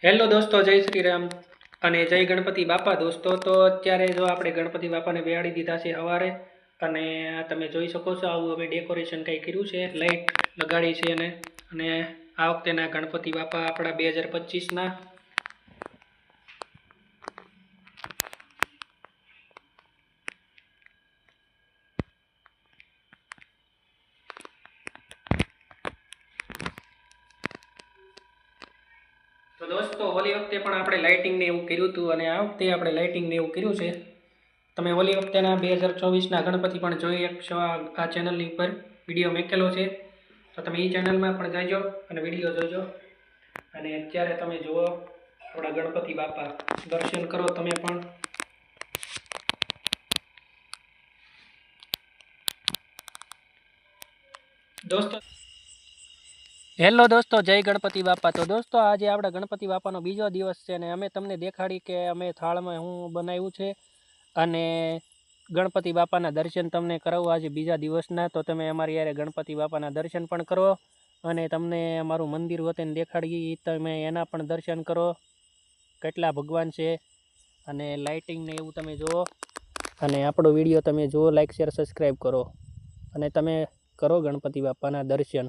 Hello દોસ્તો, જય શ્રી રામ અને જય ગણપતિ બાપા દોસ્તો। તો અત્યારે જો આપણે ગણપતિ બાપાને બેહાડી દીધા છે સવારે અને તમે જોઈ શકો છો આવું અમે ડેકોરેશન કંઈ કર્યું છે, લાઇટ લગાડી છે અને આ વખતેના ગણપતિ બાપા આપણા 2025ના। તો દોસ્તો ઓલી વખતે પણ આપણે લાઇટિંગ ને એવું કર્યું હતું અને આ વખતે આપણે લાઇટિંગ ને એવું કર્યું છે। તમે ઓલી વખતેના 2024ના ગણપતિ પણ જોઈ શકશો આ ચેનલની ઉપર વિડીયો મૂકેલો છે, તો તમે એ ચેનલમાં પણ જજો અને વિડીયો જોજો। અને અત્યારે તમે જુઓ આપણા ગણપતિ બાપા, દર્શન કરો તમે પણ। દોસ્તો હેલો દોસ્તો, જય ગણપતિ બાપા। તો દોસ્તો આજે આપણા ગણપતિ બાપાનો બીજો દિવસ છે અને અમે તમને દેખાડી કે અમે થાળમાં શું બનાવ્યું છે અને ગણપતિ બાપાના દર્શન તમને કરાવું આજે બીજા દિવસના। તો તમે અમારી યારે ગણપતિ બાપાના દર્શન પણ કરો અને તમને અમારું મંદિર વતન દેખાડી, તમે એના પણ દર્શન કરો, કેટલા ભગવાન છે અને લાઇટિંગ ને એવું તમે જુઓ અને આપણો વિડીયો તમે જુઓ, લાઇક શેર સબસ્ક્રાઈબ કરો અને તમે કરો ગણપતિ બાપાના દર્શન।